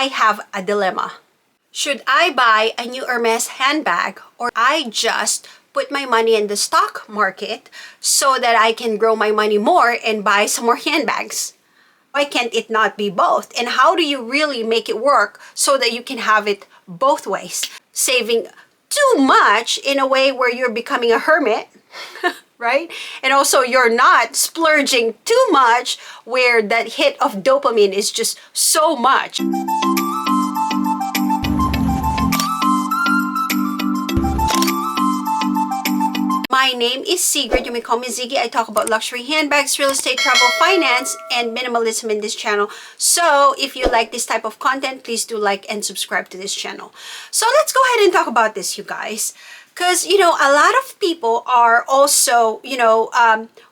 I have a dilemma. Should I buy a new Hermes handbag, or I just put my money in the stock market so that I can grow my money more and buy some more handbags? Why can't it not be both? And how do you really make it work so that you can have it both ways? Saving too much in a way where you're becoming a hermit, right? And also you're not splurging too much where that hit of dopamine is just so much. My name is Sigrid. You may call me Ziggy. I talk about luxury handbags, real estate, travel, finance, and minimalism in this channel. So if you like this type of content, please do like and subscribe to this channel. So let's go ahead and talk about this, you guys. Because, a lot of people are also,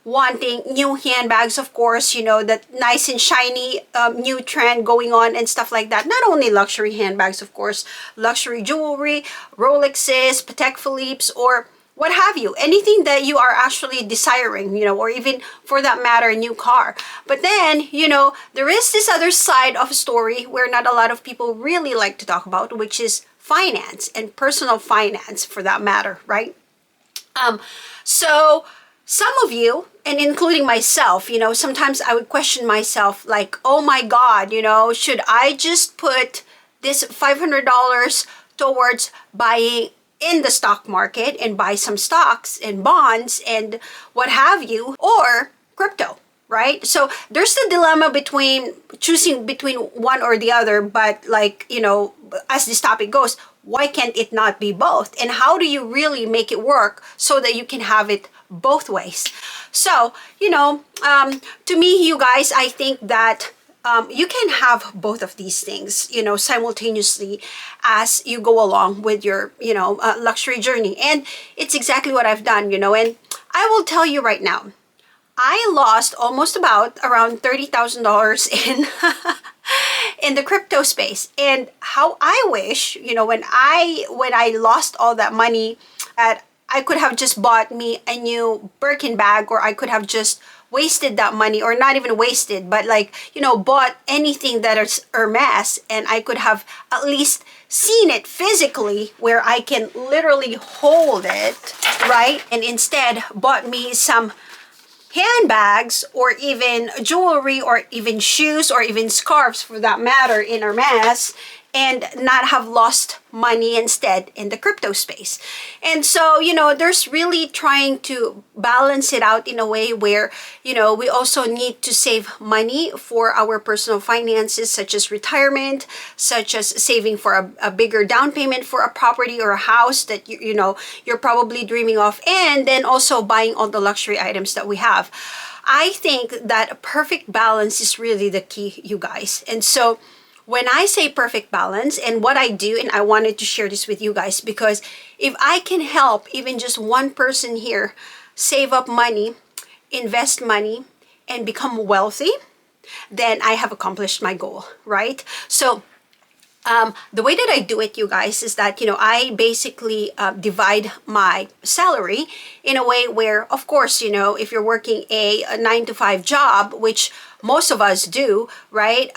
wanting new handbags, of course, that nice and shiny new trend going on and stuff like that. Not only luxury handbags, of course, luxury jewelry, Rolexes, Patek Philippe's, or what have you, anything that you are actually desiring, or even for that matter, a new car. But then, there is this other side of a story where not a lot of people really like to talk about, which is finance and personal finance for that matter, right? So some of you, and including myself, sometimes I would question myself like, oh my God, should I just put this $500 towards buying in the stock market and buy some stocks and bonds and what have you, or crypto, right? So there's the dilemma between choosing between one or the other, but as this topic goes, why can't it not be both? And how do you really make it work so that you can have it both ways? So, to me, you guys, I think that you can have both of these things, simultaneously as you go along with your, luxury journey. And it's exactly what I've done, and I will tell you right now, I lost almost around $30,000 in in the crypto space. And how I wish, when I lost all that money, that I could have just bought me a new Birkin bag, or I could have just wasted that money, or not even wasted, but bought anything that is Hermes, and I could have at least seen it physically where I can literally hold it, right? And instead bought me some handbags, or even jewelry, or even shoes, or even scarves for that matter in Hermes, and not have lost money instead in the crypto space. And so, there's really trying to balance it out in a way where, we also need to save money for our personal finances, such as retirement, such as saving for a bigger down payment for a property or a house that, you're probably dreaming of, and then also buying all the luxury items that we have. I think that a perfect balance is really the key, you guys. And so, when I say perfect balance, and what I do, and I wanted to share this with you guys, because if I can help even just one person here save up money, invest money, and become wealthy, then I have accomplished my goal, right? So the way that I do it, you guys, is that, I basically divide my salary in a way where, of course, if you're working a 9-to-5 job, which most of us do, right?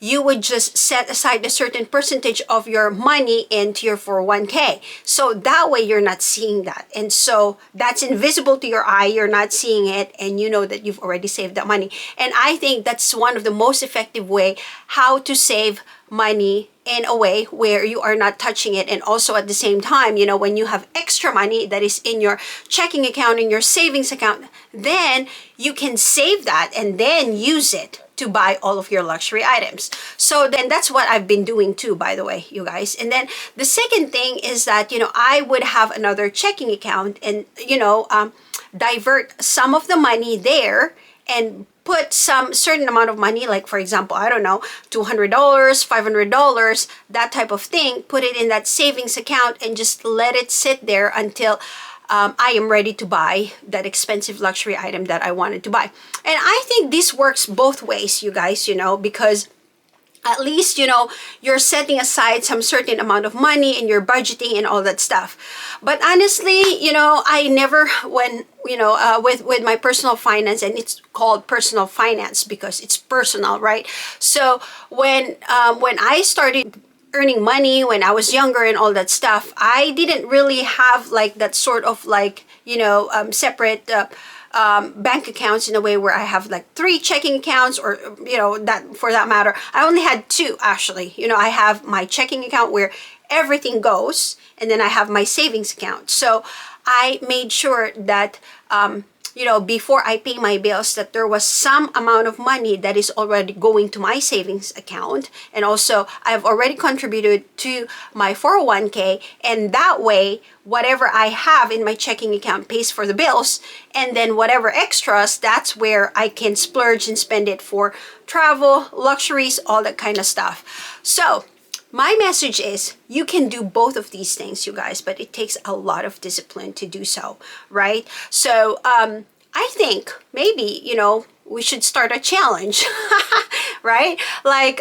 You would just set aside a certain percentage of your money into your 401k. So that way you're not seeing that. And so that's invisible to your eye. You're not seeing it, and you know that you've already saved that money. And I think that's one of the most effective way how to save money in a way where you are not touching it. And also at the same time, when you have extra money that is in your checking account, in your savings account, then you can save that and then use it to buy all of your luxury items. So then that's what I've been doing too, by the way, you guys. And then the second thing is that, I would have another checking account and, divert some of the money there and put some certain amount of money, like for example, I don't know, $200, $500, that type of thing, put it in that savings account and just let it sit there until I am ready to buy that expensive luxury item that I wanted to buy. And I think this works both ways, you guys, because at least, you know, you're setting aside some certain amount of money and you're budgeting and all that stuff. But honestly, you know, I never, when, you know, with my personal finance, and it's called personal finance because it's personal, right? So when I started earning money when I was younger and all that stuff, I didn't really have like that sort of like, you know, separate bank accounts in a way where I have like 3 checking accounts, or you know, that for that matter I only had 2 actually. You know, I have my checking account where everything goes, and then I have my savings account. So I made sure that you know, before I pay my bills, that there was some amount of money that is already going to my savings account, and also I've already contributed to my 401k, and that way whatever I have in my checking account pays for the bills, and then whatever extras, that's where I can splurge and spend it for travel, luxuries, all that kind of stuff. So my message is, you can do both of these things, you guys, but it takes a lot of discipline to do so, right? So I think maybe, you know, we should start a challenge, right? Like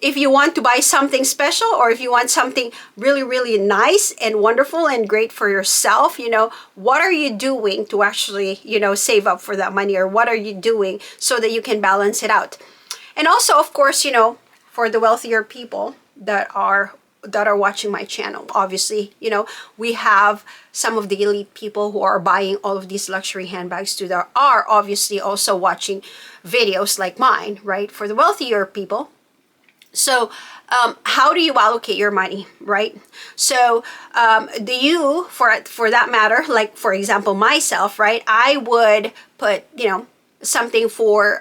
if you want to buy something special, or if you want something really, really nice and wonderful and great for yourself, you know, what are you doing to actually, you know, save up for that money, or what are you doing so that you can balance it out? And also, of course, you know, for the wealthier people that are watching my channel, obviously, you know, we have some of the elite people who are buying all of these luxury handbags too, that are obviously also watching videos like mine, right? For the wealthier people. So how do you allocate your money, right? So do you, for that matter, like for example myself, right, I would put, you know, something for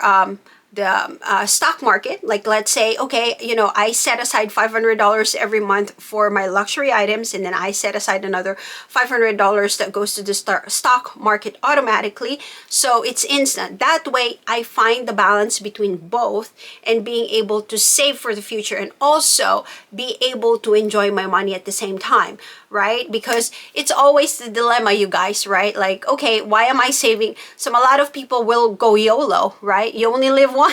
the stock market. Like let's say, okay, you know, I set aside $500 every month for my luxury items, and then I set aside another $500 that goes to the stock market automatically, so it's instant. That way I find the balance between both, and being able to save for the future and also be able to enjoy my money at the same time, right? Because it's always the dilemma, you guys, right? Like, okay, why am I saving? A lot of people will go YOLO, right? You only live once.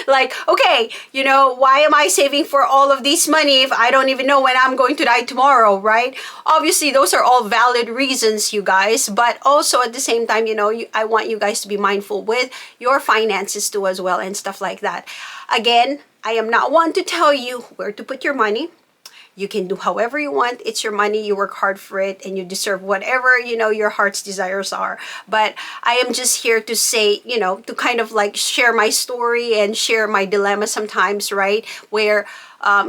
Like, okay, you know, why am I saving for all of this money if I don't even know when I'm going to die tomorrow, right? Obviously, those are all valid reasons, you guys, but also at the same time, you know, I want you guys to be mindful with your finances too as well, and stuff like that. Again, I am not one to tell you where to put your money. You can do however you want. It's your money. You work hard for it, and you deserve whatever, you know, your heart's desires are. But I am just here to say, you know, to kind of like share my story and share my dilemma sometimes, right? Where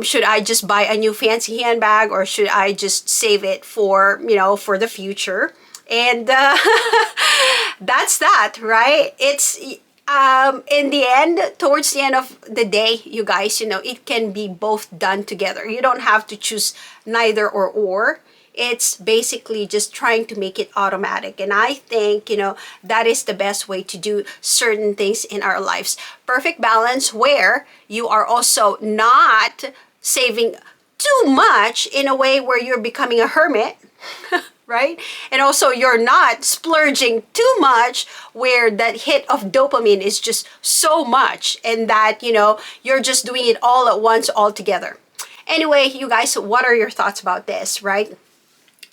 should I just buy a new fancy handbag, or should I just save it for, you know, for the future? And that's that, right? It's in the end, towards the end of the day, you guys, you know, it can be both done together. You don't have to choose neither or. It's basically just trying to make it automatic. And I think, you know, that is the best way to do certain things in our lives. Perfect balance where you are also not saving too much in a way where you're becoming a hermit. Right? And also you're not splurging too much where that hit of dopamine is just so much, and that, you know, you're just doing it all at once all together. Anyway, you guys, what are your thoughts about this, right?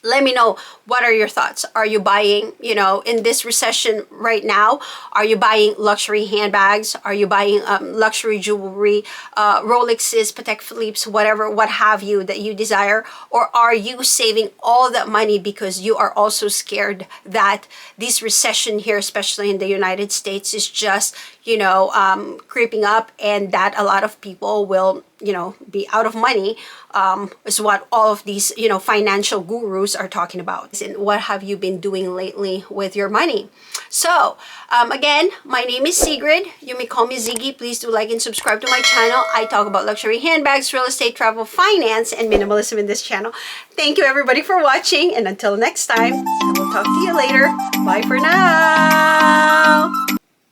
Let me know, what are your thoughts? Are you buying, you know, in this recession right now, are you buying luxury handbags? Are you buying luxury jewelry, Rolexes, Patek Philippe's, whatever, what have you that you desire? Or are you saving all that money because you are also scared that this recession here, especially in the United States, is just, you know, creeping up, and that a lot of people will, you know, be out of money, is what all of these, you know, financial gurus are talking about. And what have you been doing lately with your money? So again, my name is Sigrid. You may call me Ziggy. Please do like and subscribe to my channel. I talk about luxury handbags, real estate, travel, finance, and minimalism in this channel. Thank you everybody for watching, and until next time, I will talk to you later. Bye for now.